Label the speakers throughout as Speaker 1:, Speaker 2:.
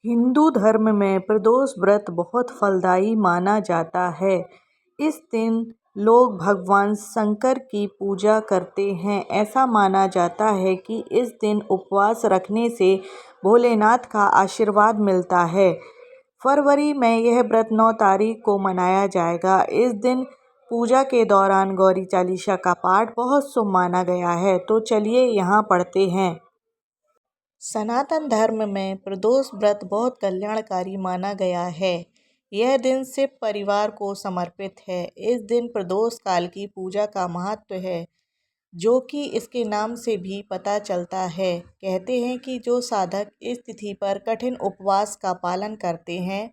Speaker 1: हिंदू धर्म में प्रदोष व्रत बहुत फलदायी माना जाता है। इस दिन लोग भगवान शंकर की पूजा करते हैं। ऐसा माना जाता है कि इस दिन उपवास रखने से भोलेनाथ का आशीर्वाद मिलता है। फरवरी में यह व्रत 9 तारीख को मनाया जाएगा। इस दिन पूजा के दौरान गौरी चालीसा का पाठ बहुत शुभ माना गया है। तो चलिए यहाँ पढ़ते हैं। सनातन धर्म में प्रदोष व्रत बहुत कल्याणकारी माना गया है। यह दिन शिव परिवार को समर्पित है। इस दिन प्रदोष काल की पूजा का महत्व है, जो कि इसके नाम से भी पता चलता है। कहते हैं कि जो साधक इस तिथि पर कठिन उपवास का पालन करते हैं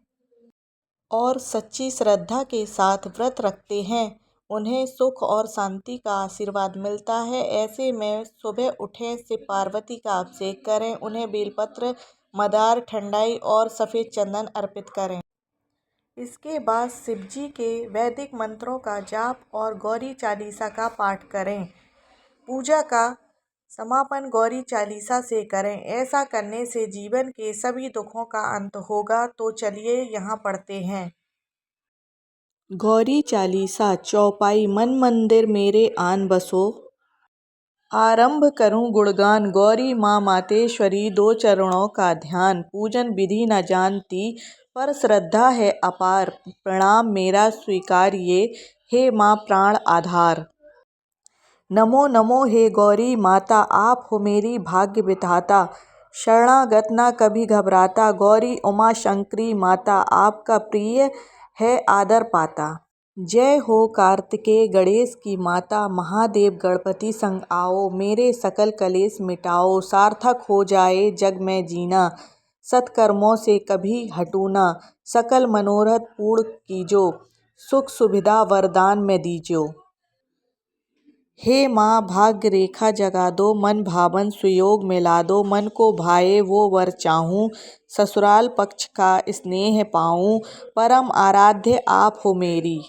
Speaker 1: और सच्ची श्रद्धा के साथ व्रत रखते हैं, उन्हें सुख और शांति का आशीर्वाद मिलता है। ऐसे में सुबह उठें, शिव पार्वती का अभिषेक करें, उन्हें बेलपत्र, मदार, ठंडाई और सफ़ेद चंदन अर्पित करें। इसके बाद शिवजी के वैदिक मंत्रों का जाप और गौरी चालीसा का पाठ करें। पूजा का समापन गौरी चालीसा से करें। ऐसा करने से जीवन के सभी दुखों का अंत होगा। तो चलिए यहाँ पढ़ते हैं। गौरी चालीसा चौपाई। मन मंदिर मेरे आन बसो, आरंभ करूं गुणगान। गौरी माँ मातेश्वरी, दो चरणों का ध्यान। पूजन विधि न जानती, पर श्रद्धा है अपार। प्रणाम मेरा स्वीकार ये, हे माँ प्राण आधार। नमो नमो हे गौरी माता, आप हो मेरी भाग्य विधाता। शरणागत न कभी घबराता, गौरी उमा शंकरी माता, आपका प्रिय है आदर पाता। जय हो कार्तिकेय गणेश की माता, महादेव गणपति संग आओ, मेरे सकल कलेश मिटाओ। सार्थक हो जाए जग में जीना, सत्कर्मों से कभी हटू ना। सकल मनोरथ पूर्ण कीजो, सुख सुविधा वरदान में दीजो। हे माँ भाग्य रेखा जगा दो, मन भावन सुयोग मिला दो। मन को भाए वो वर चाहूँ, ससुराल पक्ष का स्नेह पाऊँ। परम आराध्य आप हो मेरी,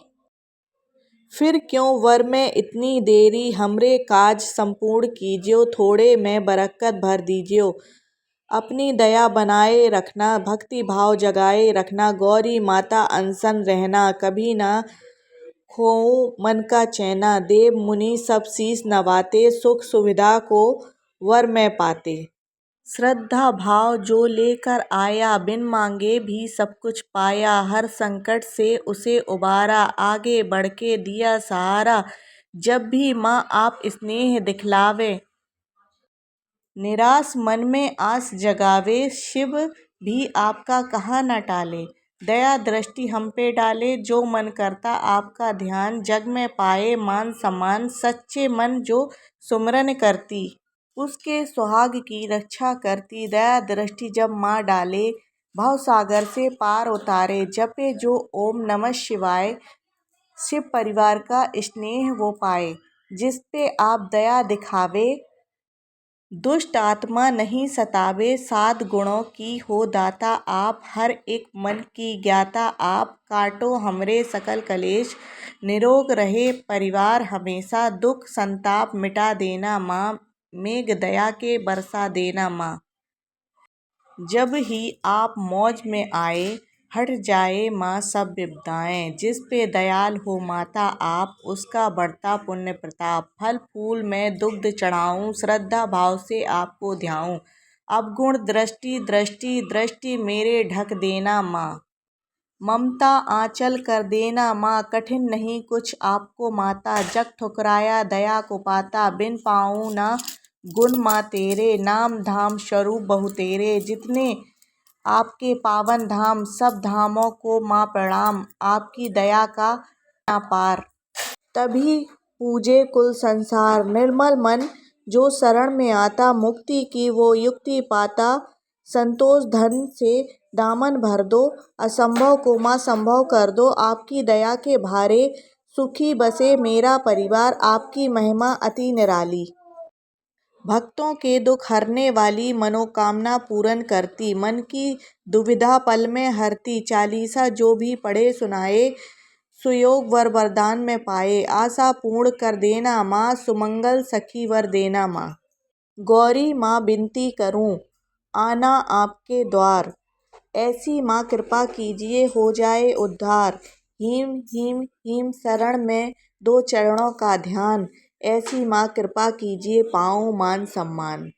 Speaker 1: फिर क्यों वर में इतनी देरी। हमरे काज संपूर्ण कीजियो, थोड़े में बरकत भर दीजियो। अपनी दया बनाए रखना, भक्ति भाव जगाए रखना। गौरी माता अनशन रहना, कभी ना खोऊं मन का चैना। देव मुनि सब शीस नवाते, सुख सुविधा को वर में पाते। श्रद्धा भाव जो लेकर आया, बिन मांगे भी सब कुछ पाया। हर संकट से उसे उबारा, आगे बढ़ के दिया सहारा। जब भी माँ आप स्नेह दिखलावे, निराश मन में आस जगावे। शिव भी आपका कहा न टाले, दया दृष्टि हम पे डाले। जो मन करता आपका ध्यान, जग में पाए मान सम्मान। सच्चे मन जो सुमरन करती, उसके सुहाग की रक्षा करती। दया दृष्टि जब माँ डाले, भव सागर से पार उतारे। जपे जो ओम नमः शिवाय, शिव परिवार का स्नेह वो पाए। जिस पे आप दया दिखावे, दुष्ट आत्मा नहीं सतावे। 7 गुणों की हो दाता आप, हर एक मन की ज्ञाता आप। काटो हमरे सकल कलेश, निरोग रहे परिवार हमेशा। दुख संताप मिटा देना माँ, मेघ दया के बरसा देना माँ। जब ही आप मौज में आए, हट जाए माँ सब विपदाएं। जिस पे दयाल हो माता आप, उसका बढ़ता पुण्य प्रताप। फल फूल में दुग्ध चढ़ाऊं, श्रद्धा भाव से आपको ध्याऊं। अवगुण दृष्टि दृष्टि दृष्टि मेरे ढक देना माँ। ममता आंचल कर देना माँ, कठिन नहीं कुछ आपको माता। जग ठुकराया दया को पाता, बिन पाऊँ ना गुण माँ तेरे। नाम धाम स्वरूप बहु तेरे, जितने आपके पावन धाम। सब धामों को माँ प्रणाम, आपकी दया का ना पार। तभी पूजे कुल संसार, निर्मल मन जो शरण में आता। मुक्ति की वो युक्ति पाता, संतोष धन से दामन भर दो। असंभव को माँ संभव कर दो, आपकी दया के भारे। सुखी बसे मेरा परिवार, आपकी महिमा अति निराली। भक्तों के दुख हरने वाली, मनोकामना पूर्ण करती। मन की दुविधा पल में हरती। चालीसा जो भी पढ़े सुनाए, सुयोग वर वरदान में पाए। आशा पूर्ण कर देना माँ, सुमंगल सखी वर देना माँ। गौरी माँ विनती करूं, आना आपके द्वार। ऐसी माँ कृपा कीजिए हो जाए उद्धार। हीम हीम हीम शरण में दो चरणों का ध्यान। ऐसी माँ कृपा कीजिए पाऊँ मान सम्मान।